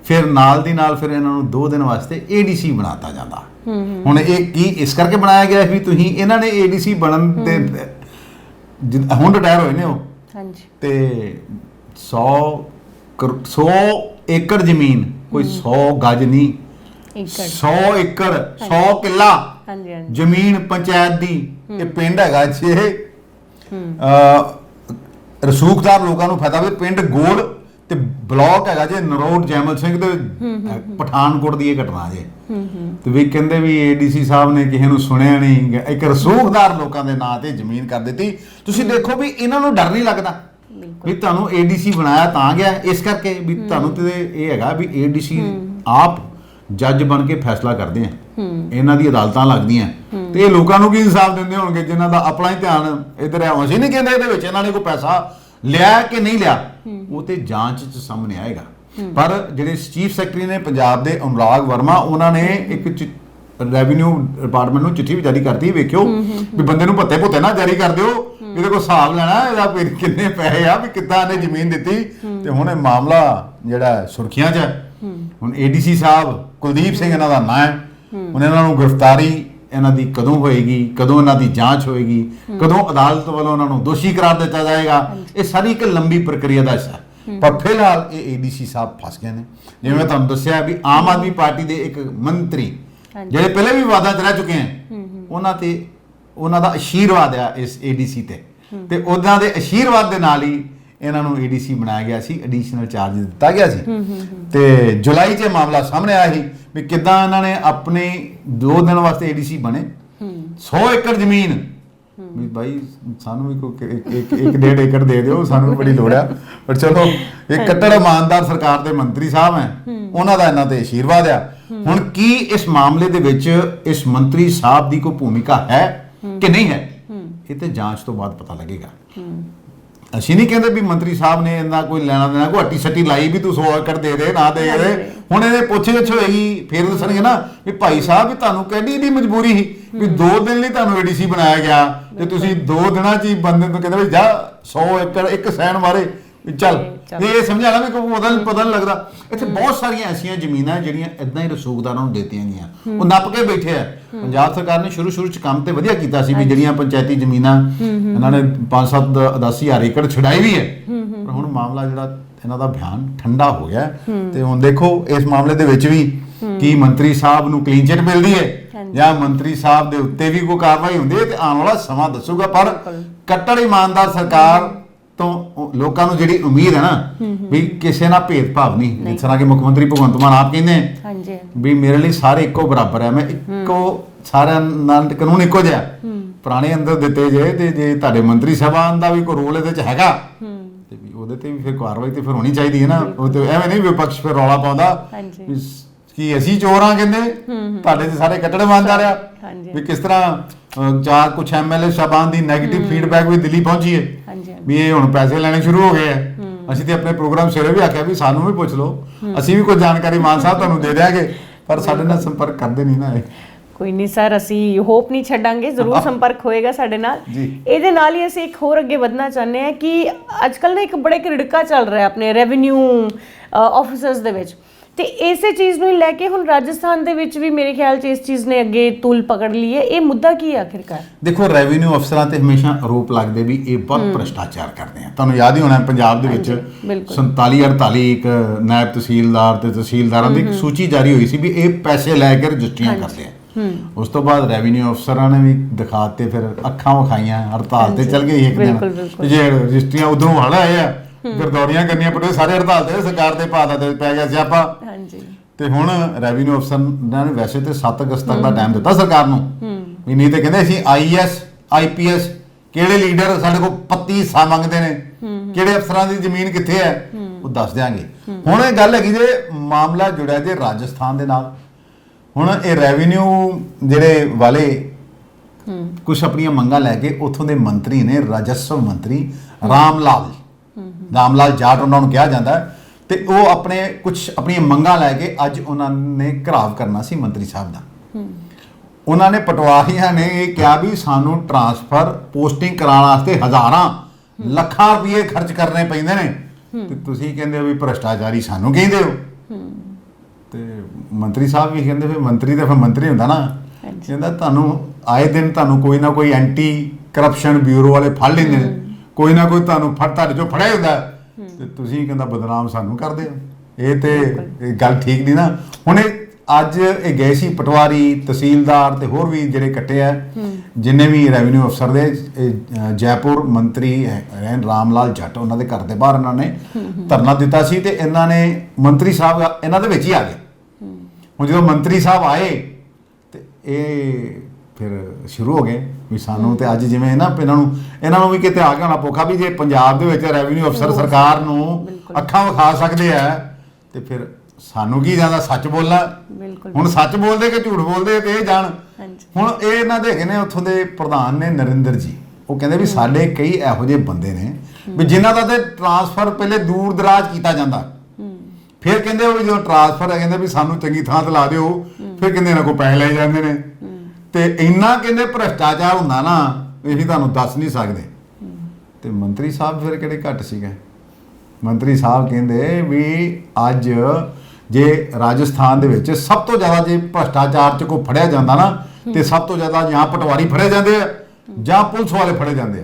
ਫਿਰ ਨਾਲ ਦੀ ਨਾਲ ਫਿਰ ਇਹਨਾਂ ਨੂੰ 2 ਦਿਨ ਵਾਸਤੇ ਏਡੀਸੀ ਬਣਾਤਾ ਜਾਂਦਾ। ਹੁਣ ਇਹ ਕੀ ਇਸ ਕਰਕੇ ਬਣਾਇਆ ਗਿਆ ਵੀ ਤੁਸੀਂ ਇਹਨਾਂ ਨੇ ਏਡੀਸੀ ਬਣਨ ਦੇ ਹੁਣ ਰਿਟਾਇਰ ਹੋਏ ਨੇ ਉਹ। ਹਾਂਜੀ। ਤੇ 100 ਏਕੜ ਜ਼ਮੀਨ, ਕੋਈ 100 ਗਜ ਨਹੀਂ, 100 ਏਕੜ 100 ਕਿੱਲਾ ਜ਼ਮੀਨ ਪੰਚਾਇਤ ਦੀ। ਇਹ ਪਿੰਡ ਹੈਗਾ ਜੇ ਰਸੂਖਦਾਰ ਲੋਕਾਂ ਨੂੰ ਫਾਇਦਾ ਹੋਵੇ, ਪਿੰਡ ਗੋਲ ਤੇ ਬਲਾਕ ਹੈਗਾ ਜੇ ਨਰੋਟ ਜੈਮਲ ਸਿੰਘ ਦੇ ਪਠਾਨਕੋਟ ਦੀ ਇਹ ਘਟਨਾ ਜੇ। ਤੇ ਵੀ ਕਹਿੰਦੇ ਵੀ ਏਡੀਸੀ ਸਾਹਿਬ ਨੇ ਕਿਸੇ ਨੂੰ ਸੁਣਿਆ ਨਹੀਂ, ਇੱਕ ਰਸੂਖਦਾਰ ਲੋਕਾਂ ਦੇ ਨਾਂ ਤੇ ਜ਼ਮੀਨ ਕਰ ਦਿੱਤੀ। ਤੁਸੀਂ ਦੇਖੋ ਵੀ ਇਹਨਾਂ ਨੂੰ ਡਰ ਨਹੀਂ ਲੱਗਦਾ ਵੀ ਤੁਹਾਨੂੰ ਏਡੀਸੀ ਬਣਾਇਆ ਤਾਂ ਗਿਆ, ਇਸ ਕਰਕੇ ਵੀ ਤੁਹਾਨੂੰ ਤੇ ਇਹ ਹੈਗਾ ਵੀ ਏਡੀਸੀ ਆਪ ਜੱਜ ਬਣ ਕੇ ਫੈਸਲਾ ਕਰਦੇ ਆ, ਇਹਨਾਂ ਦੀ ਅਦਾਲਤਾਂ ਲੱਗਦੀਆਂ ਤੇ ਇਹ ਲੋਕਾਂ ਨੂੰ ਕੀ ਇਨਸਾਫ ਦਿੰਦੇ ਹੋਣਗੇ ਜਿਨ੍ਹਾਂ ਦਾ ਆਪਣਾ ਹੀ ਧਿਆਨ ਇੱਧਰ ਹੈ। ਅਸੀਂ ਨਹੀਂ ਕਹਿੰਦੇ ਇਹਦੇ ਵਿੱਚ ਇਹਨਾਂ ਨੇ ਕੋਈ ਪੈਸਾ ਲਿਆ ਕਿ ਨਹੀਂ ਲਿਆ, ਉਹ ਤੇ ਜਾਂਚ 'ਚ ਸਾਹਮਣੇ ਆਏਗਾ। ਪਰ ਜਿਹੜੇ ਚੀਫ ਸੈਕਟਰੀ ਨੇ ਪੰਜਾਬ ਦੇ ਅਨੁਰਾਗ ਵਰਮਾ, ਉਹਨਾਂ ਨੇ ਇੱਕ ਰੈਵਨਿਊ ਡਿਪਾਰਟਮੈਂਟ ਨੂੰ ਚਿੱਠੀ ਵੀ ਜਾਰੀ ਕਰਤੀ, ਵੇਖਿਓ ਵੀ ਬੰਦੇ ਨੂੰ ਭੱਤੇ ਨਾ ਜਾਰੀ ਕਰ ਦਿਓ, ਇਹਦੇ ਕੋਲ ਹਿਸਾਬ ਲੈਣਾ ਇਹਦਾ ਕਿੰਨੇ ਪੈਸੇ ਆ, ਵੀ ਕਿੱਦਾਂ ਇਹਨੇ ਜ਼ਮੀਨ ਦਿੱਤੀ। ਤੇ ਹੁਣ ਇਹ ਮਾਮਲਾ ਜਿਹੜਾ ਸੁਰਖੀਆਂ 'ਚ ਹੈ। ਹੁਣ ਏਡੀਸੀ ਸਾਹਿਬ ਕੁਲਦੀਪ ਸਿੰਘ ਇਹਨਾਂ ਦਾ ਨਾਂ ਹੈ, ਹੁਣ ਇਹਨਾਂ ਨੂੰ ਗ੍ਰਿਫਤਾਰੀ ਇਹਨਾਂ ਦੀ ਕਦੋਂ ਹੋਏਗੀ, ਕਦੋਂ ਇਹਨਾਂ ਦੀ ਜਾਂਚ ਹੋਏਗੀ, ਕਦੋਂ ਅਦਾਲਤ ਵੱਲੋਂ ਉਹਨਾਂ ਨੂੰ ਦੋਸ਼ੀ ਕਰਾਰ ਦਿੱਤਾ ਜਾਏਗਾ, ਇਹ ਸਾਰੀ ਇੱਕ ਲੰਬੀ ਪ੍ਰਕਿਰਿਆ ਦਾ ਹਿੱਸਾ ਹੈ। ਪਰ ਫਿਲਹਾਲ ਇਹ ਏਡੀਸੀ ਸਾਹਿਬ ਫਸ ਗਏ ਨੇ। ਜਿਵੇਂ ਮੈਂ ਤੁਹਾਨੂੰ ਦੱਸਿਆ ਵੀ ਆਮ ਆਦਮੀ ਪਾਰਟੀ ਦੇ ਇੱਕ ਮੰਤਰੀ ਜਿਹੜੇ ਪਹਿਲੇ ਵੀ ਵਿਵਾਦਾਂ 'ਚ ਰਹਿ ਚੁੱਕੇ ਹਨ, ਉਹਨਾਂ ਦਾ ਆਸ਼ੀਰਵਾਦ ਆ ਇਸ ਏਡੀਸੀ ਤੇ ਉਹਨਾਂ ਦੇ ਆਸ਼ੀਰਵਾਦ ਦੇ ਨਾਲ ਹੀ ਇਹਨਾਂ ਨੂੰ ਏਡੀਸੀ ਬਣਾਇਆ ਗਿਆ ਸੀ, ਐਡੀਸ਼ਨਲ ਚਾਰਜ ਦਿੱਤਾ ਗਿਆ ਸੀ। ਤੇ ਜੁਲਾਈ 'ਚ ਮਾਮਲਾ ਸਾਹਮਣੇ ਆਇਆ ਸੀ ਵੀ ਕਿੱਦਾਂ ਇਹਨਾਂ ਨੇ ਆਪਣੇ 2 ਦਿਨ ਵਾਸਤੇ ਏਡੀਸੀ ਬਣੇ, 100 ਏਕੜ ਜ਼ਮੀਨ ਵੀ ਭਾਈ ਸਾਨੂੰ ਵੀ ਕੋਈ 1.5 ਏਕੜ ਦੇ ਦਿਓ, ਸਾਨੂੰ ਵੀ ਬੜੀ ਲੋੜ ਆ। ਪਰ ਚਲੋ ਇਹ ਕੱਟੜ ਇਮਾਨਦਾਰ ਸਰਕਾਰ ਦੇ ਮੰਤਰੀ ਸਾਹਿਬ ਹੈ, ਉਹਨਾਂ ਦਾ ਇਹਨਾਂ ਤੇ ਆਸ਼ੀਰਵਾਦ ਆ। ਹੁਣ ਕੀ ਇਸ ਮਾਮਲੇ ਦੇ ਵਿੱਚ ਇਸ ਮੰਤਰੀ ਸਾਹਿਬ ਦੀ ਕੋਈ ਭੂਮਿਕਾ ਹੈ ਕਿ ਨਹੀਂ ਹੈ, ਇਹ ਤੇ ਜਾਂਚ ਤੋਂ ਬਾਅਦ ਪਤਾ ਲੱਗੇਗਾ। ਅਸੀਂ ਨਹੀਂ ਕਹਿੰਦੇ ਵੀ ਮੰਤਰੀ ਸਾਹਿਬ ਨੇ ਇਹਨਾਂ ਕੋਈ ਲੈਣਾ ਦੇਣਾ, ਕੋਈ ਹੱਟੀ ਸੱਟੀ ਲਾਈ ਵੀ ਤੂੰ 100 ਏਕੜ ਦੇ ਦੇ ਨਾ ਦੇ ਦੇ। ਹੁਣ ਇਹਦੇ ਪੁੱਛ-ਗਿੱਛ ਹੋਏਗੀ, ਫਿਰ ਦੱਸਣਗੇ ਨਾ ਵੀ ਭਾਈ ਸਾਹਿਬ ਵੀ ਤੁਹਾਨੂੰ ਕਿਹੜੀ ਦੀ ਮਜਬੂਰੀ ਸੀ ਵੀ 2 ਦਿਨ ਲਈ ਤੁਹਾਨੂੰ ਏਡੀਸੀ ਬਣਾਇਆ ਗਿਆ ਤੇ ਤੁਸੀਂ 2 ਦਿਨਾਂ 'ਚ ਹੀ ਬੰਦੇ ਨੂੰ ਕਹਿੰਦੇ ਵੀ ਜਾ 100 ਏਕੜ ਇੱਕ ਸੈਨ ਮਾਰੇ ਵੀ ਚੱਲ। ਇਹ ਸਮਝਾਣਾ ਵੀ ਕੋਈ ਪਤਾ ਨਹੀਂ ਲੱਗਦਾ। ਇੱਥੇ ਬਹੁਤ ਸਾਰੀਆਂ ਐਸੀਆਂ ਜ਼ਮੀਨਾਂ ਜਿਹੜੀਆਂ ਇਦਾਂ ਹੀ ਰਸੂਖਦਾਰਾਂ ਨੂੰ ਦਿੱਤੀਆਂ ਗਈਆਂ, ਉਹ ਨੱਪ ਕੇ ਬੈਠੇ ਆ। ਪੰਜਾਬ ਸਰਕਾਰ ਨੇ ਸ਼ੁਰੂ 'ਚ ਕੰਮ ਤੇ ਵਧੀਆ ਕੀਤਾ ਸੀ ਵੀ ਜਿਹੜੀਆਂ ਪੰਚਾਇਤੀ ਜ਼ਮੀਨਾਂ ਇਹਨਾਂ ਨੇ 5-7-10,000 ਏਕੜ ਛਡਾਈ ਵੀ ਹੈ। ਪਰ ਹੁਣ ਮਾਮਲਾ ਜਿਹੜਾ ਇਹਨਾਂ ਦਾ ਬਿਆਨ ਠੰਡਾ ਹੋ ਗਿਆ ਤੇ ਹੁਣ ਦੇਖੋ ਇਸ ਮਾਮਲੇ ਦੇ ਵਿੱਚ ਵੀ ਕੀ ਮੰਤਰੀ ਸਾਹਿਬ ਨੂੰ ਕਲੀਨ ਚਿੱਟ ਮਿਲਦੀ ਹੈ ਜਾਂ ਮੰਤਰੀ ਸਾਹਿਬ ਦੇ ਉੱਤੇ ਵੀ ਕੋਈ ਕਾਰਵਾਈ ਹੁੰਦੀ ਹੈ, ਤੇ ਆਉਣ ਵਾਲਾ ਸਮਾਂ ਦੱਸੂਗਾ। ਪਰ ਕੱਟੜ ਇਮਾਨਦਾਰ ਸਰਕਾਰ ਤੋਂ ਲੋਕਾਂ ਨੂੰ ਜਿਹੜੀ ਉਮੀਦ ਹੈ ਨਾ ਵੀ ਕਿਸੇ ਨਾਲ ਭੇਦਭਾਵ ਨਹੀਂ, ਜਿਸ ਤਰ੍ਹਾਂ ਕਿ ਮੁੱਖ ਮੰਤਰੀ ਭਗਵੰਤ ਮਾਨ ਆਪ ਕਹਿੰਦੇ ਵੀ ਮੇਰੇ ਲਈ ਸਾਰੇ ਇੱਕੋ ਬਰਾਬਰ ਹੈ, ਮੈਂ ਇੱਕੋ ਸਾਰਿਆਂ ਨਾਲ ਕਾਨੂੰਨ ਇੱਕੋ ਜਿਹਾ ਪੁਰਾਣੇ ਅੰਦਰ ਦਿੱਤੇ ਜੇ, ਤੇ ਜੇ ਤੁਹਾਡੇ ਮੰਤਰੀ ਸਾਹਿਬਾਨ ਦਾ ਵੀ ਕੋਈ ਰੋਲ ਇਹਦੇ 'ਚ ਹੈਗਾ ਤੇ ਵੀ ਉਹਦੇ ਤੇ ਵੀ ਫਿਰ ਕਾਰਵਾਈ ਤੇ ਫਿਰ ਹੋਣੀ ਚਾਹੀਦੀ ਹੈ ਨਾ। ਉਹ ਤੇ ਐਵੇਂ ਨਹੀਂ ਵਿਪਕਸ਼ ਫਿਰ ਰੌਲਾ ਪਾਉਂਦਾ ਕਿ ਅਸੀਂ ਚੋਰ ਹਾਂ, ਕਹਿੰਦੇ ਤੁਹਾਡੇ ਤੇ ਸਾਰੇ ਕੱਟੜ ਇਮਾਨਦਾਰ ਆ। ਵੀ ਕਿਸ ਤਰ੍ਹਾਂ ਕੁਝ ਐਮਐਲਏ ਸਾਹਿਬਾਨ ਦੀ ਨੈਗੇਟਿਵ ਫੀਡਬੈਕ ਵੀ ਦਿੱਲੀ ਪਹੁੰਚੀ ਹੈ ਵੀ ਇਹ ਹੁਣ ਪੈਸੇ ਲੈਣੇ ਸ਼ੁਰੂ ਹੋ ਗਏ ਆ। ਅਸੀਂ ਤੇ ਆਪਣੇ ਪ੍ਰੋਗਰਾਮ ਸਵੇਰੇ ਵੀ ਆਖਿਆ ਵੀ ਸਾਨੂੰ ਵੀ ਪੁੱਛ ਲਓ, ਅਸੀਂ ਵੀ ਕੋਈ ਜਾਣਕਾਰੀ ਮਾਨ ਸਾਹਿਬ ਤੁਹਾਨੂੰ ਦੇ ਦਿਆਂਗੇ, ਪਰ ਸਾਡੇ ਨਾਲ ਸੰਪਰਕ ਕਰਦੇ ਨਹੀਂ ਨਾ ਇਹ। ਕੋਈ ਨਹੀਂ ਸਰ, ਅਸੀਂ ਹੋਪ ਨਹੀਂ ਛੱਡਾਂਗੇ, ਜ਼ਰੂਰ ਸੰਪਰਕ ਹੋਏਗਾ ਸਾਡੇ ਨਾਲ। ਇਹਦੇ ਨਾਲ ਹੀ ਅਸੀਂ ਇੱਕ ਹੋਰ ਅੱਗੇ ਵਧਣਾ ਚਾਹੁੰਦੇ ਹਾਂ ਕਿ ਅੱਜ ਕੱਲ੍ਹ ਨਾ ਇੱਕ ਬੜਾ ਇੱਕ ਰਿੜਕਾ ਚੱਲ ਰਿਹਾ ਆਪਣੇ ਰੈਵਨਿਊ ਆਫਿਸਰਸ ਦੇ ਵਿੱਚ, ਤੇ ਇਸੇ ਚੀਜ਼ ਨੂੰ ਲੈ ਕੇ ਹੁਣ ਰਾਜਸਥਾਨ ਦੇ ਵਿੱਚ ਵੀ ਮੇਰੇ ਖਿਆਲ 'ਚ ਇਸ ਚੀਜ਼ ਨੇ ਅੱਗੇ ਤੂਲ ਪਕੜ ਲਈ ਹੈ। ਇਹ ਮੁੱਦਾ ਕੀ ਹੈ ਆਖਿਰਕਾਰ? ਦੇਖੋ, ਰੈਵਨਿਊ ਅਫਸਰਾਂ ਤੇ ਹਮੇਸ਼ਾ ਆਰੋਪ ਲੱਗਦੇ ਵੀ ਇਹ ਬਹੁਤ ਭ੍ਰਿਸ਼ਟਾਚਾਰ ਕਰਦੇ ਆ। ਤੁਹਾਨੂੰ ਯਾਦ ਹੀ ਹੋਣਾ ਪੰਜਾਬ ਦੇ ਵਿੱਚ 47-48 ਇੱਕ ਨਾਇਬ ਤਹਿਸੀਲਦਾਰ ਤੇ ਤਹਿਸੀਲਦਾਰਾਂ ਦੀ ਇੱਕ ਸੂਚੀ ਜਾਰੀ ਹੋਈ ਸੀ ਵੀ ਇਹ ਪੈਸੇ ਲੈ ਕੇ ਰਜਿਸਟਰੀਆਂ ਕਰਦੇ ਆ। ਉਸ ਤੋਂ ਬਾਅਦ ਰੈਵਨਿਊ ਅਫਸਰਾਂ ਨੇ ਵੀ ਦਿਖਾਤੇ, ਫਿਰ ਅੱਖਾਂ ਵਿਖਾਈਆਂ, ਹੜਤਾਲ ਤੇ ਚੱਲ ਗਏ ਇੱਕ ਦਿਨ। ਜੇ ਰਜਿਸਟਰੀਆਂ ਉਧਰੋਂ ਹੜ ਆਏ ਆ, ਗਰਦੌਰੀਆਂ ਕਰਨੀਆਂ ਪੜੇ, ਸਾਰੇ ਹੜਤਾਲ ਤੇ ਸਰਕਾਰ ਦੇ ਪਾਦਾ ਤੇ ਪੈ ਗਿਆ ਸਿਆਪਾ। ਤੇ ਹੁਣ ਰੈਵਨਿਊ ਅਫਸਰਾਂ ਨੇ ਵੈਸੇ ਤੇ 7 ਅਗਸਤ ਤੱਕ ਦਾ ਟਾਈਮ ਦਿੱਤਾ ਸਰਕਾਰ ਨੂੰ, ਵੀ ਨਹੀਂ ਤੇ ਕਹਿੰਦੇ ਅਸੀਂ IAS IPS ਕਿਹੜੇ ਲੀਡਰ ਸਾਡੇ ਕੋਲ ਪੱਤੀ ਹਿੱਸਾ ਮੰਗਦੇ ਨੇ, ਕਿਹੜੇ ਅਫਸਰਾਂ ਦੀ ਜ਼ਮੀਨ ਕਿੱਥੇ ਹੈ, ਉਹ ਦੱਸ ਦਿਆਂਗੇ। ਹੁਣ ਇਹ ਗੱਲ ਹੈਗੀ ਜੇ ਮਾਮਲਾ ਜੁੜਿਆ ਜੇ ਰਾਜਸਥਾਨ ਦੇ ਨਾਲ। ਹੁਣ ਇਹ ਰੈਵਨਿਊ ਜਿਹੜੇ ਵਾਲੇ ਕੁਝ ਆਪਣੀਆਂ ਮੰਗਾਂ ਲੈ ਕੇ ਉੱਥੋਂ ਦੇ ਮੰਤਰੀ ਨੇ, ਰਾਜਸਵ ਮੰਤਰੀ ਰਾਮ ਲਾਲ ਜਾਟ ਉਹਨਾਂ ਨੂੰ ਕਿਹਾ ਜਾਂਦਾ, ਤੇ ਉਹ ਆਪਣੇ ਕੁਝ ਆਪਣੀਆਂ ਮੰਗਾਂ ਲੈ ਕੇ ਅੱਜ ਉਹਨਾਂ ਨੇ ਘਰਾਵ ਕਰਨਾ ਸੀ ਮੰਤਰੀ ਸਾਹਿਬ ਦਾ। ਉਹਨਾਂ ਨੇ ਪਟਵਾਰੀਆਂ ਨੇ ਇਹ ਕਿਹਾ ਵੀ ਸਾਨੂੰ ਟ੍ਰਾਂਸਫਰ ਪੋਸਟਿੰਗ ਕਰਾਉਣ ਵਾਸਤੇ ਹਜ਼ਾਰਾਂ ਲੱਖਾਂ ਰੁਪਏ ਖਰਚ ਕਰਨੇ ਪੈਂਦੇ ਨੇ, ਤੇ ਤੁਸੀਂ ਕਹਿੰਦੇ ਹੋ ਵੀ ਭ੍ਰਸ਼ਟਾਚਾਰੀ ਸਾਨੂੰ ਕਹਿੰਦੇ ਹੋ। ਤੇ ਮੰਤਰੀ ਸਾਹਿਬ ਵੀ ਕਹਿੰਦੇ ਫਿਰ ਮੰਤਰੀ ਤਾਂ ਫਿਰ ਮੰਤਰੀ ਹੁੰਦਾ ਨਾ, ਕਹਿੰਦਾ ਤੁਹਾਨੂੰ ਆਏ ਦਿਨ ਤੁਹਾਨੂੰ ਕੋਈ ਨਾ ਕੋਈ ਐਂਟੀ ਕਰਪਸ਼ਨ ਬਿਊਰੋ ਵਾਲੇ ਫੜ ਲੈਂਦੇ ਨੇ, ਕੋਈ ਨਾ ਕੋਈ ਤੁਹਾਨੂੰ ਤੁਹਾਡੇ ਚੋਂ ਫੜਿਆ ਹੁੰਦਾ, ਤੇ ਤੁਸੀਂ ਕਹਿੰਦਾ ਬਦਨਾਮ ਸਾਨੂੰ ਕਰਦੇ ਹੋ। ਇਹ ਤੇ ਇਹ ਗੱਲ ਠੀਕ ਨਹੀਂ ਨਾ। ਹੁਣ ਇਹ ਅੱਜ ਇਹ ਗਏ ਸੀ ਪਟਵਾਰੀ, ਤਹਿਸੀਲਦਾਰ ਤੇ ਹੋਰ ਵੀ ਜਿਹੜੇ ਕੱਟੇ ਆ, ਜਿੰਨੇ ਵੀ ਰੈਵਨਿਊ ਅਫਸਰ ਦੇ ਜੈਪੁਰ ਮੰਤਰੀ ਰਾਮ ਲਾਲ ਜੱਟ, ਉਹਨਾਂ ਦੇ ਘਰ ਦੇ ਬਾਹਰ ਇਹਨਾਂ ਨੇ ਧਰਨਾ ਦਿੱਤਾ ਸੀ, ਤੇ ਇਹਨਾਂ ਨੇ ਮੰਤਰੀ ਸਾਹਿਬ ਇਹਨਾਂ ਦੇ ਵਿੱਚ ਹੀ ਆ ਗਏ। ਹੁਣ ਜਦੋਂ ਮੰਤਰੀ ਸਾਹਿਬ ਆਏ ਤੇ ਇਹ ਫਿਰ ਸ਼ੁਰੂ ਹੋ ਗਏ ਵੀ ਸਾਨੂੰ ਤੇ ਅੱਜ ਜਿਵੇਂ ਨਾ ਇਹਨਾਂ ਨੂੰ ਵੀ ਕਿਤੇ ਆ ਗਿਆ ਹੋਣਾ ਭੁੱਖਾ ਵੀ ਜੇ ਪੰਜਾਬ ਦੇ ਵਿੱਚ ਰੈਵਨਿਊ ਅਫਸਰ ਸਰਕਾਰ ਨੂੰ ਅੱਖਾਂ ਵਿਖਾ ਸਕਦੇ ਆ ਤੇ ਫਿਰ ਸਾਨੂੰ ਕੀ ਜਾਂਦਾ ਸੱਚ ਬੋਲਣਾ। ਹੁਣ ਸੱਚ ਬੋਲਦੇ ਕਿ ਝੂਠ ਬੋਲਦੇ ਤੇ ਇਹ ਜਾਣ। ਹੁਣ ਇਹ ਇਹਨਾਂ ਦੇ ਹੈਗੇ ਨੇ ਉੱਥੋਂ ਦੇ ਪ੍ਰਧਾਨ ਨੇ ਨਰਿੰਦਰ ਜੀ, ਉਹ ਕਹਿੰਦੇ ਵੀ ਸਾਡੇ ਕਈ ਇਹੋ ਜਿਹੇ ਬੰਦੇ ਨੇ ਵੀ ਜਿਨ੍ਹਾਂ ਦਾ ਤੇ ਟ੍ਰਾਂਸਫਰ ਪਹਿਲੇ ਦੂਰ ਦਰਾਜ ਕੀਤਾ ਜਾਂਦਾ, ਫਿਰ ਕਹਿੰਦੇ ਉਹ ਜਦੋਂ ਟ੍ਰਾਂਸਫਰ ਹੈ ਕਹਿੰਦੇ ਵੀ ਸਾਨੂੰ ਚੰਗੀ ਥਾਂ ਤੇ ਲਾ ਦਿਓ, ਫਿਰ ਕਹਿੰਦੇ ਇਹਨਾਂ ਕੋਲ ਪੈਸੇ ਲੈ ਜਾਂਦੇ ਨੇ, ਤੇ ਇੰਨਾ ਕਹਿੰਦੇ ਭ੍ਰਸ਼ਟਾਚਾਰ ਹੁੰਦਾ ਨਾ ਅਸੀਂ ਤੁਹਾਨੂੰ ਦੱਸ ਨਹੀਂ ਸਕਦੇ। ਤੇ ਮੰਤਰੀ ਸਾਹਿਬ ਫਿਰ ਕਿਹੜੇ ਘੱਟ ਸੀਗੇ। ਮੰਤਰੀ ਸਾਹਿਬ ਕਹਿੰਦੇ ਵੀ ਅੱਜ ਜੇ ਰਾਜਸਥਾਨ ਦੇ ਵਿੱਚ ਸਭ ਤੋਂ ਜ਼ਿਆਦਾ ਜੇ ਭ੍ਰਸ਼ਟਾਚਾਰ 'ਚ ਕੋਈ ਫੜਿਆ ਜਾਂਦਾ ਨਾ, ਤੇ ਸਭ ਤੋਂ ਜ਼ਿਆਦਾ ਜਾਂ ਪਟਵਾਰੀ ਫੜੇ ਜਾਂਦੇ ਆ ਜਾਂ ਪੁਲਿਸ ਵਾਲੇ ਫੜੇ ਜਾਂਦੇ ਆ।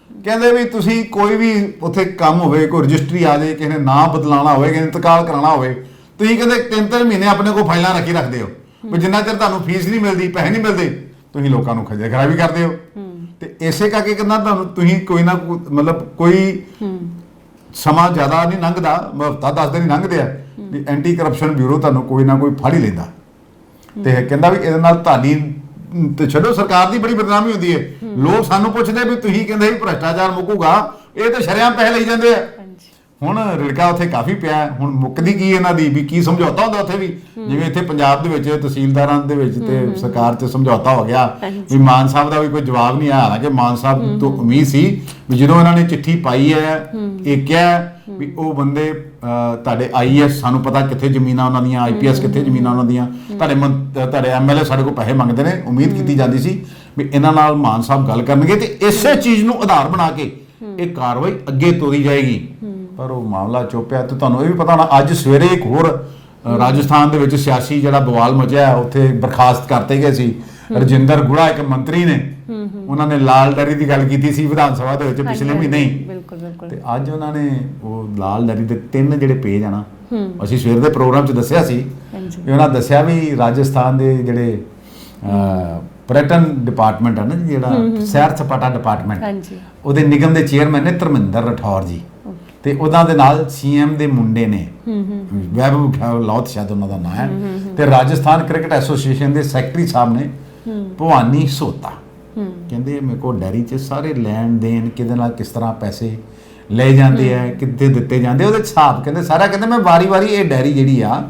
ਕਹਿੰਦੇ ਵੀ ਤੁਸੀਂ ਕੋਈ ਵੀ ਉੱਥੇ ਕੰਮ ਹੋਵੇ, ਕੋਈ ਰਜਿਸਟਰੀ ਆ ਜਾਏ, ਕਿਸੇ ਨੇ ਨਾਂ ਬਦਲਾਉਣਾ ਹੋਵੇ, ਕਿਸੇ ਨੇ ਇੰਤਕਾਲ ਕਰਾਉਣਾ ਹੋਵੇ, ਤੁਸੀਂ ਕਹਿੰਦੇ 3-3 ਮਹੀਨੇ ਆਪਣੇ ਕੋਲ ਫਾਈਲਾਂ ਰੱਖਦੇ ਹੋ ਵੀ ਜਿੰਨਾ ਚਿਰ ਤੁਹਾਨੂੰ ਫੀਸ ਨਹੀਂ ਮਿਲਦੀ, ਪੈਸੇ ਨਹੀਂ ਮਿਲਦੇ, ਤੁਸੀਂ ਲੋਕਾਂ ਨੂੰ ਖੱਜਲ ਖਰਾਬੀ ਕਰਦੇ ਹੋ। ਤੇ ਇਸੇ ਕਰਕੇ ਕਹਿੰਦਾ ਤੁਹਾਨੂੰ ਤੁਸੀਂ ਕੋਈ ਨਾ ਮਤਲਬ ਕੋਈ ਸਮਾਂ ਜ਼ਿਆਦਾ ਨਹੀਂ ਲੰਘਦਾ, ਹਫ਼ਤਾ 10 ਦਿਨ ਹੀ ਲੰਘਦੇ ਆ ਵੀ ਐਂਟੀ ਕਰਪਸ਼ਨ ਬਿਊਰੋ ਤੁਹਾਨੂੰ ਕੋਈ ਨਾ ਕੋਈ ਫੜ ਹੀ ਲੈਂਦਾ। ਤੇ ਕਹਿੰਦਾ ਵੀ ਇਹਦੇ ਨਾਲ ਤੁਹਾਡੀ ਤੇ ਛੱਡੋ ਸਰਕਾਰ ਦੀ ਬੜੀ ਬਦਨਾਮੀ ਹੁੰਦੀ ਹੈ। ਲੋਕ ਸਾਨੂੰ ਪੁੱਛਦੇ ਵੀ ਤੁਸੀਂ ਕਹਿੰਦੇ ਵੀ ਭ੍ਰਸ਼ਟਾਚਾਰ ਮੁੱਕੂਗਾ, ਇਹ ਤਾਂ ਸ਼ਰੇਆਮ ਪੈਸੇ ਲਈ ਜਾਂਦੇ ਆ। ਹੁਣ ਰਿੜਕਾ ਉੱਥੇ ਕਾਫੀ ਪਿਆ। ਹੁਣ ਮੁੱਕਦੀ ਕੀ ਇਹਨਾਂ ਦੀ ਵੀ ਕੀ ਸਮਝੌਤਾ ਹੁੰਦਾ ਉੱਥੇ ਵੀ, ਜਿਵੇਂ ਇੱਥੇ ਪੰਜਾਬ ਦੇ ਵਿੱਚ ਤਹਿਸੀਲਦਾਰਾਂ ਦੇ ਵਿੱਚ ਤੇ ਸਰਕਾਰ 'ਚ ਸਮਝੌਤਾ ਹੋ ਗਿਆ ਵੀ ਮਾਨ ਸਾਹਿਬ ਦਾ ਵੀ ਕੋਈ ਜਵਾਬ ਨਹੀਂ ਆਇਆ। ਹਾਲਾਂਕਿ ਮਾਨ ਸਾਹਿਬ ਤੋਂ ਉਮੀਦ ਸੀ ਵੀ ਜਦੋਂ ਇਹਨਾਂ ਨੇ ਚਿੱਠੀ ਪਾਈ ਹੈ, ਇਹ ਕਿਹਾ ਵੀ ਉਹ ਬੰਦੇ ਤੁਹਾਡੇ IAS ਸਾਨੂੰ ਪਤਾ ਕਿੱਥੇ ਜ਼ਮੀਨਾਂ ਉਹਨਾਂ ਦੀਆਂ, IPS ਕਿੱਥੇ ਜ਼ਮੀਨਾਂ ਉਹਨਾਂ ਦੀਆਂ, ਤੁਹਾਡੇ MLA ਸਾਡੇ ਕੋਲ ਪੈਸੇ ਮੰਗਦੇ ਨੇ। ਉਮੀਦ ਕੀਤੀ ਜਾਂਦੀ ਸੀ ਵੀ ਇਹਨਾਂ ਨਾਲ ਮਾਨ ਸਾਹਿਬ ਗੱਲ ਕਰਨਗੇ ਤੇ ਇਸੇ ਚੀਜ਼ ਨੂੰ ਆਧਾਰ ਬਣਾ ਕੇ ਇਹ ਕਾਰਵਾਈ ਅੱਗੇ ਤੋਰੀ ਜਾਏਗੀ। ਪਰ ਉਹ ਮਾਮਲਾ ਚੁੱਪਿਆ। ਤੇ ਤੁਹਾਨੂੰ ਇਹ ਵੀ ਪਤਾ ਹੋਣਾ ਅੱਜ ਸਵੇਰੇ ਇੱਕ ਹੋਰ ਰਾਜਸਥਾਨ ਦੇ ਵਿੱਚ ਸਿਆਸੀ ਜਿਹੜਾ ਬਵਾਲ ਮਚਿਆ, ਉੱਥੇ ਬਰਖਾਸਤ ਕਰਤੇ ਗਏ ਸੀ ਰਜਿੰਦਰ ਗੁੜਾ, ਇੱਕ ਮੰਤਰੀ ਨੇ। ਉਹਨਾਂ ਨੇ ਲਾਲ ਡੈਰੀ ਦੀ ਗੱਲ ਕੀਤੀ ਸੀ ਵਿਧਾਨ ਸਭਾ ਦੇ ਵਿੱਚ ਪਿਛਲੇ ਮਹੀਨੇ ਹੀ, ਤੇ ਅੱਜ ਉਹਨਾਂ ਨੇ ਉਹ ਲਾਲ ਡੈਰੀ ਦੇ 3 ਜਿਹੜੇ ਪੇਜ ਆ ਨਾ, ਅਸੀਂ ਸਵੇਰ ਦੇ ਪ੍ਰੋਗਰਾਮ 'ਚ ਦੱਸਿਆ ਸੀ ਵੀ ਉਹਨਾਂ ਦੱਸਿਆ ਵੀ ਰਾਜਸਥਾਨ ਦੇ ਜਿਹੜੇ पर्यटन डिपार्टमेंट है ना, ਜਿਹੜਾ ਸੈਰ ਸਪਾਟਾ ਡਿਪਾਰਟਮੈਂਟ, ਉਹਦੇ ਨਿਗਮ ਦੇ ਚੇਅਰਮੈਨ ਨੇ ਧਰਮਿੰਦਰ ਰਠੌਰ ਜੀ, ਤੇ ਉਹਨਾਂ ਦੇ ਨਾਲ CM ਦੇ ਮੁੰਡੇ ਨੇ ਵੈਭਵ ਗਹਿਲੋਤ ਸ਼ਾਇਦ ਉਹਨਾਂ ਦਾ ਨਾਮ ਹੈ, ਤੇ ਰਾਜਸਥਾਨ ਕ੍ਰਿਕਟ ਐਸੋਸੀਏਸ਼ਨ ਦੇ ਸੈਕਟਰੀ ਸਾਹਿਬ ਨੇ ਭਵਾਨੀ ਸੋਤਾ। ਕਹਿੰਦੇ ਮੇਰੇ ਕੋਲ ਡੈਰੀ 'ਚ ਸਾਰੇ ਲੈਣ ਦੇਣ ਕਿਹਦੇ ਨਾਲ ਕਿਸ ਤਰ੍ਹਾਂ ਪੈਸੇ ਲੈ ਜਾਂਦੇ ਆ, ਕਿੱਥੇ ਦਿੱਤੇ ਜਾਂਦੇ, ਉਹਦੇ ਹਿਸਾਬ ਕਹਿੰਦੇ ਸਾਰਾ। ਕਹਿੰਦੇ ਮੈਂ ਵਾਰੀ-ਵਾਰੀ ਇਹ ਡੈਰੀ ਜਿਹੜੀ ਆ,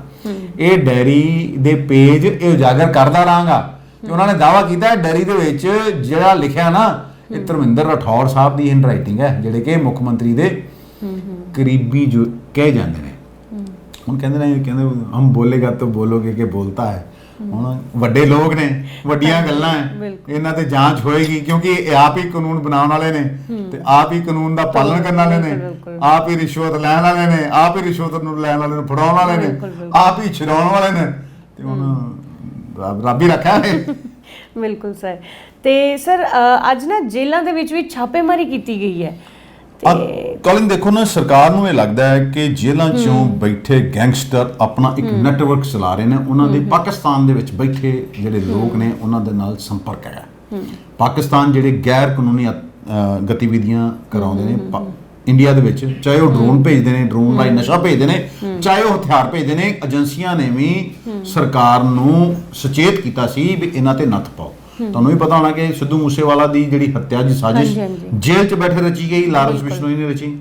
ਇਹ ਡੈਰੀ ਦੇ ਪੇਜ ਇਹ ਉਜਾਗਰ ਕਰਦਾ ਰਹਾਂਗਾ। ਤੇ ਉਹਨਾਂ ਨੇ ਦਾਅਵਾ ਕੀਤਾ ਡੈਰੀ ਦੇ ਵਿੱਚ ਜਿਹੜਾ ਲਿਖਿਆ ਨਾ, ਇਹ ਧਰਮਿੰਦਰ ਰਠੌਰ ਸਾਹਿਬ ਦੀ ਹੈਂਡ ਰਾਈਟਿੰਗ ਹੈ, ਜਿਹੜੇ ਕਿ ਮੁੱਖ ਮੰਤਰੀ ਦੇ ਕਰੀਬੀ ਜੋ ਕਹੇ ਜਾਂਦੇ ਨੇ। ਹੁਣ ਕਹਿੰਦੇ ਹਮ ਬੋਲੇਗਾ ਤਾਂ ਬੋਲੋਗੇ ਕਿ ਬੋਲਤਾ ਹੈ। ਹੁਣ ਵੱਡੇ ਲੋਕ ਨੇ, ਵੱਡੀਆਂ ਗੱਲਾਂ ਹੈ, ਇਹਨਾਂ ਤੇ ਜਾਂਚ ਹੋਏਗੀ, ਕਿਉਂਕਿ ਇਹ ਆਪ ਹੀ ਕਾਨੂੰਨ ਬਣਾਉਣ ਵਾਲੇ ਨੇ ਤੇ ਆਪ ਹੀ ਕਾਨੂੰਨ ਦਾ ਪਾਲਣ ਕਰਨ ਵਾਲੇ ਨੇ, ਆਪ ਹੀ ਰਿਸ਼ਵਤ ਲੈਣ ਵਾਲੇ ਨੇ, ਆਪ ਹੀ ਰਿਸ਼ਵਤ ਨੂੰ ਲੈਣ ਵਾਲੇ ਨੂੰ ਫੜਾਉਣ ਵਾਲੇ ਨੇ, ਆਪ ਹੀ ਛਡਾਉਣ ਵਾਲੇ ਨੇ। ਤੇ ਹੁਣ ਰੱਬ ਹੀ ਰੱਖਿਆ ਹੈ। ਬਿਲਕੁਲ ਸਰ। ਤੇ ਸਰ ਅੱਜ ਨਾ ਜੇਲ੍ਹਾਂ ਦੇ ਵਿੱਚ ਵੀ ਛਾਪੇਮਾਰੀ ਕੀਤੀ ਗਈ ਹੈ, ਕਲਿਨ ਦੇਖੋ ਨਾ, ਸਰਕਾਰ ਨੂੰ ਇਹ ਲੱਗਦਾ ਹੈ ਕਿ ਜੇਲ੍ਹਾਂ 'ਚੋਂ ਬੈਠੇ ਗੈਂਗਸਟਰ ਆਪਣਾ ਇੱਕ ਨੈਟਵਰਕ ਚਲਾ ਰਹੇ ਨੇ, ਉਹਨਾਂ ਦੇ ਪਾਕਿਸਤਾਨ ਦੇ ਵਿੱਚ ਬੈਠੇ ਜਿਹੜੇ ਲੋਕ ਨੇ ਉਹਨਾਂ ਦੇ ਨਾਲ ਸੰਪਰਕ ਹੈ। ਪਾਕਿਸਤਾਨ ਜਿਹੜੇ ਗੈਰ ਕਾਨੂੰਨੀ ਗਤੀਵਿਧੀਆਂ ਕਰਾਉਂਦੇ ਨੇ ਇੰਡੀਆ ਦੇ ਵਿੱਚ, ਚਾਹੇ ਉਹ ਡਰੋਨ ਭੇਜਦੇ ਨੇ, ਡਰੋਨ ਰਾਹੀਂ ਨਸ਼ਾ ਭੇਜਦੇ ਨੇ, ਚਾਹੇ ਉਹ ਹਥਿਆਰ ਭੇਜਦੇ ਨੇ, ਏਜੰਸੀਆਂ ਨੇ ਵੀ ਸਰਕਾਰ ਨੂੰ ਸੁਚੇਤ ਕੀਤਾ ਸੀ ਵੀ ਇਹਨਾਂ ਤੇ ਨੱਥ ਪਾਓ। ਤੁਹਾਨੂੰ ਵੀ ਪਤਾ ਹੋਣਾ ਕਿ ਸਿੱਧੂ ਮੂਸੇਵਾਲਾ ਦੀ ਜਿਹੜੀ ਹੱਤਿਆ ਦੀ ਸਾਜ਼ਿਸ਼ ਜੇਲ੍ਹ 'ਚ ਬੈਠੇ ਰਚੀ ਗਈ, ਲਾਰੈਂਸ ਬਿਸ਼ਨੋਈ ਨੇ ਰਚੀ।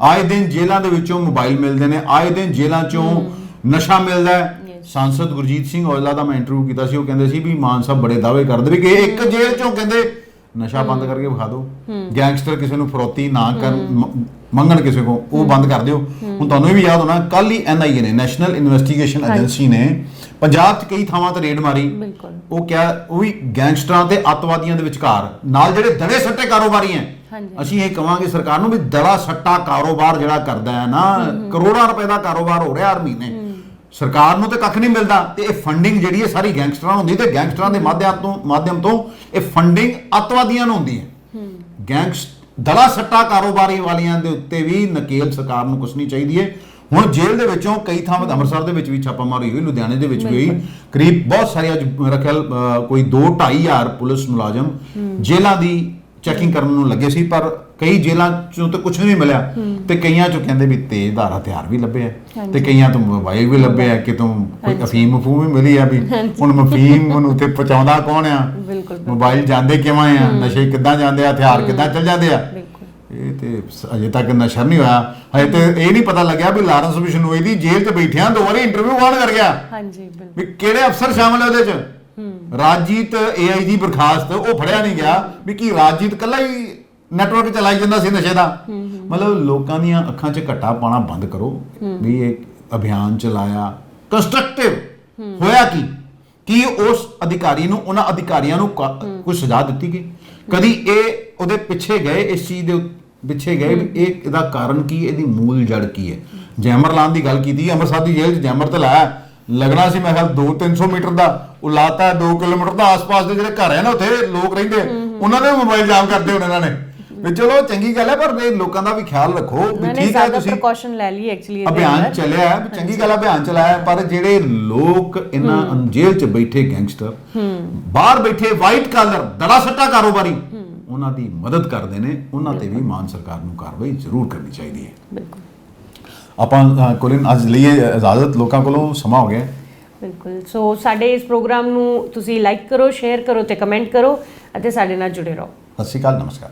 ਆਏ ਦਿਨ ਜੇਲ੍ਹਾਂ ਦੇ ਵਿੱਚੋਂ ਮੋਬਾਈਲ ਮਿਲਦੇ ਨੇ, ਆਏ ਦਿਨ ਜੇਲ੍ਹਾਂ 'ਚੋਂ ਨਸ਼ਾ ਮਿਲਦਾ ਹੈ। ਸਾਂਸਦ ਗੁਰਜੀਤ ਸਿੰਘ ਔਜਲਾ ਦਾ ਮੈਂ ਇੰਟਰਵਿਊ ਕੀਤਾ ਸੀ, ਉਹ ਕਹਿੰਦੇ ਸੀ ਵੀ ਮਾਨ ਸਾਹਿਬ ਬੜੇ ਦਾਅਵੇ ਕਰਦੇ ਵੀ ਕਿ ਇੱਕ ਜੇਲ੍ਹ 'ਚੋਂ ਕਹਿੰਦੇ ਨਸ਼ਾ ਬੰਦ ਕਰਕੇ ਵਿਖਾ ਦਿਓ, ਗੈਂਗਸਟਰ ਕਿਸੇ ਨੂੰ ਫਰੋਤੀ ਨਾ ਕਰ ਮੰਗਣ ਕਿਸੇ ਕੋ, ਉਹ ਬੰਦ ਕਰ ਦਿਓ। ਹੁਣ ਤੁਹਾਨੂੰ ਵੀ ਯਾਦ ਹੋਣਾ, ਕੱਲ ਹੀ NIA ਨੇ, ਨੈਸ਼ਨਲ ਇਨਵੈਸਟੀਗੇਸ਼ਨ ਏਜੰਸੀ ਨੇ ਪੰਜਾਬ 'ਚ ਕਈ ਥਾਵਾਂ ਤੇ ਰੇਡ ਮਾਰੀ। ਉਹ ਕਿਹਾ ਉਹ ਵੀ ਗੈਂਗਸਟਰਾਂ ਤੇ ਅੱਤਵਾਦੀਆਂ ਦੇ ਵਿਚਕਾਰ ਨਾਲ ਜਿਹੜੇ ਦੜੇ ਸੱਟੇ ਕਾਰੋਬਾਰੀ ਹੈ, ਅਸੀਂ ਇਹ ਕਵਾਂਗੇ ਸਰਕਾਰ ਨੂੰ ਵੀ ਦੜਾ ਸੱਟਾ ਕਾਰੋਬਾਰ ਜਿਹੜਾ ਕਰਦਾ ਹੈ ਨਾ, ਕਰੋੜਾਂ ਰੁਪਏ ਦਾ ਕਾਰੋਬਾਰ ਹੋ ਰਿਹਾ ਹਰ ਮਹੀਨੇ, ਸਰਕਾਰ ਨੂੰ ਤੇ ਕੱਖ ਨਹੀਂ ਮਿਲਦਾ, ਤੇ ਇਹ ਫੰਡਿੰਗ ਜਿਹੜੀ ਹੈ ਸਾਰੀ ਗੈਂਗਸਟਰਾਂ ਹੁੰਦੀ, ਤੇ ਗੈਂਗਸਟਰਾਂ ਦੇ ਮਾਧਿਅਮ ਤੋਂ ਇਹ ਫੰਡਿੰਗ ਅੱਤਵਾਦੀਆਂ ਨੂੰ ਹੁੰਦੀ ਹੈ। ਦੜਾ ਸੱਟਾ ਕਾਰੋਬਾਰੀ ਵਾਲਿਆਂ ਦੇ ਉੱਤੇ ਵੀ ਨਕੇਲ ਸਰਕਾਰ ਨੂੰ ਕੁਛਣੀ ਚਾਹੀਦੀ ਹੈ। ਹੁਣ ਜੇਲ੍ਹ ਦੇ ਵਿੱਚੋਂ ਕਈ ਥਾਵਾਂ, ਅੰਮ੍ਰਿਤਸਰ ਦੇ ਵਿੱਚ ਵੀ ਛਾਪਾਮਾਰੀ ਹੋਈ, ਲੁਧਿਆਣੇ ਦੇ ਵਿੱਚ ਵੀ ਹੋਈ, ਕਰੀਬ ਬਹੁਤ ਸਾਰੇ ਅੱਜ ਮੇਰਾ ਖਿਆਲ ਕੋਈ 2-2.5 ਹਜ਼ਾਰ ਪੁਲਿਸ ਮੁਲਾਜ਼ਮ ਜੇਲ੍ਹਾਂ ਦੀ ਚੈਕਿੰਗ ਕਰਨ ਨੂੰ ਲੱਗੇ ਸੀ, ਪਰ ਕਈ ਜੇਲ੍ਹਾਂ ਚੋਂ ਤਾਂ ਕੁਝ ਨਹੀਂ ਮਿਲਿਆ, ਤੇ ਕਈਆਂ ਚੋਂ ਕਹਿੰਦੇ ਵੀ ਤੇਜ਼ਧਾਰ ਹਥਿਆਰ ਵੀ ਲੱਭੇ ਆ, ਤੇ ਕਈਆਂ ਤੋਂ ਮੋਬਾਈਲ ਵੀ ਲੱਭੇ ਆ, ਕਿਤੋਂ ਕੋਈ ਅਫੀਮ ਵੀ ਮਿਲੀ ਆ, ਵੀ ਹੁਣ ਅਫੀਮ ਨੂੰ ਉੱਥੇ ਪਹੁੰਚਾਉਂਦਾ ਕੌਣ ਆ, ਮੋਬਾਈਲ ਜਾਂਦੇ ਕਿਵੇਂ ਆ, ਨਸ਼ੇ ਕਿੱਦਾਂ ਜਾਂਦੇ ਆ, ਹਥਿਆਰ ਕਿੱਦਾਂ ਚੱਲ ਜਾਂਦੇ ਆ। ਇਹ ਤੇ ਅਜੇ ਤੱਕ ਨਸ਼ਰ ਨਹੀਂ ਹੋਇਆ। ਹਜੇ ਤੇ ਇਹ ਨਹੀਂ ਪਤਾ ਲੱਗਿਆ ਵੀ ਲਾਰੈਂਸ ਬਿਸ਼ਨੋਈ ਦੀ ਜੇਲ੍ਹ 'ਚ ਬੈਠਿਆਂ 2 ਵਾਰੀ ਇੰਟਰਵਿਊ ਕੌਣ ਕਰ ਗਿਆ, ਵੀ ਕਿਹੜੇ ਅਫਸਰ ਸ਼ਾਮਲ ਹੈ ਉਹਦੇ 'ਚ। ਰਾਜਜੀਤ AIG ਬਰਖਾਸਤ, ਉਹ ਫੜਿਆ ਨਹੀਂ ਗਿਆ ਵੀ ਕੀ ਰਾਜਜੀਤ ਇਕੱਲਾ ਹੀ ਨੈਟਵਰਕ ਚਲਾਈ ਜਾਂਦਾ ਸੀ ਨਸ਼ੇ ਦਾ। ਮਤਲਬ ਲੋਕਾਂ ਦੀਆਂ ਅੱਖਾਂ 'ਚ ਘੱਟਾ ਪਾਉਣਾ ਬੰਦ ਕਰੋ ਵੀ ਇਹ ਅਭਿਆਨ ਚਲਾਇਆ, ਕੰਸਟਰਕਟਿਵ ਹੋਇਆ ਕੀ ਉਸ ਅਧਿਕਾਰੀ ਨੂੰ, ਉਹਨਾਂ ਅਧਿਕਾਰੀਆਂ ਨੂੰ ਕੋਈ ਸਜ਼ਾ ਦਿੱਤੀ ਗਈ? ਕਦੀ ਇਹ ਉਹਦੇ ਪਿੱਛੇ ਗਏ, ਇਸ ਚੀਜ਼ ਦੇ ਪਿੱਛੇ ਗਏ ਵੀ ਇਹਦਾ ਕਾਰਨ ਕੀ, ਇਹਦੀ ਮੂਲ ਜੜ ਕੀ ਹੈ? ਜੈਮਰ ਲਾਉਣ ਦੀ ਗੱਲ ਕੀਤੀ, ਅੰਮ੍ਰਿਤਸਰ ਦੀ ਜੇਲ੍ਹ 'ਚ ਜੈਮਰ ਤੇ ਲਾਇਆ, ਲੱਗਣਾ ਸੀ ਮੈਂ ਖਿਆਲ 200-300 ਮੀਟਰ ਦਾ, ਉਹ ਲਾਤਾ 2 ਕਿਲੋਮੀਟਰ ਦਾ। ਆਸ-ਪਾਸ ਦੇ ਜਿਹੜੇ ਘਰ ਹੈ ਨਾ ਉੱਥੇ ਲੋਕ ਰਹਿੰਦੇ, ਉਹਨਾਂ ਦੇ ਮੋਬਾਈਲ ਜਾਮ ਕਰਦੇ ਹੋਣੇ ਇਹਨਾਂ ਨੇ। ਵੀ ਚਲੋ ਚੰਗੀ ਗੱਲ ਹੈ, ਪਰ ਲੋਕਾਂ ਦਾ ਵੀ ਖਿਆਲ ਰੱਖੋ ਵੀ ਠੀਕ ਹੈ, ਤੁਸੀਂ ਪ੍ਰੀਕਾਸ਼ਨ ਲੈ ਲਈ, ਐਕਚੁਅਲੀ ਅਭਿਆਨ ਚੱਲਿਆ, ਚੰਗੀ ਗੱਲ ਅਭਿਆਨ ਚਲਾਇਆ, ਪਰ ਜਿਹੜੇ ਲੋਕ ਇਹਨਾਂ ਜੇਲ੍ਹ 'ਚ ਬੈਠੇ ਗੈਂਗਸਟਰ, ਬਾਹਰ ਬੈਠੇ ਵਾਈਟ ਕਾਲਰ ਦੜਾ ਸੱਟਾ ਕਾਰੋਬਾਰੀ, ਉਹਨਾਂ ਦੀ ਮਦਦ ਕਰਦੇ ਨੇ, ਉਹਨਾਂ ਤੇ ਵੀ ਮਾਨ ਸਰਕਾਰ ਨੂੰ ਕਾਰਵਾਈ ਜ਼ਰੂਰ ਕਰਨੀ ਚਾਹੀਦੀ ਹੈ। ਆਪਾਂ ਕੋਲਿਨ ਅੱਜ ਲਈਏ ਇਜਾਜ਼ਤ, ਲੋਕਾਂ ਕੋਲੋਂ ਸਮਾਂ ਹੋ ਗਿਆ। ਬਿਲਕੁਲ। ਸੋ ਸਾਡੇ ਇਸ ਪ੍ਰੋਗਰਾਮ ਨੂੰ ਤੁਸੀਂ ਲਾਈਕ ਕਰੋ, ਸ਼ੇਅਰ ਕਰੋ ਤੇ ਕਮੈਂਟ ਕਰੋ, ਅਤੇ ਸਾਡੇ ਨਾਲ ਜੁੜੇ ਰਹੋ। ਸਤਿ ਸ਼੍ਰੀ ਅਕਾਲ, ਨਮਸਕਾਰ।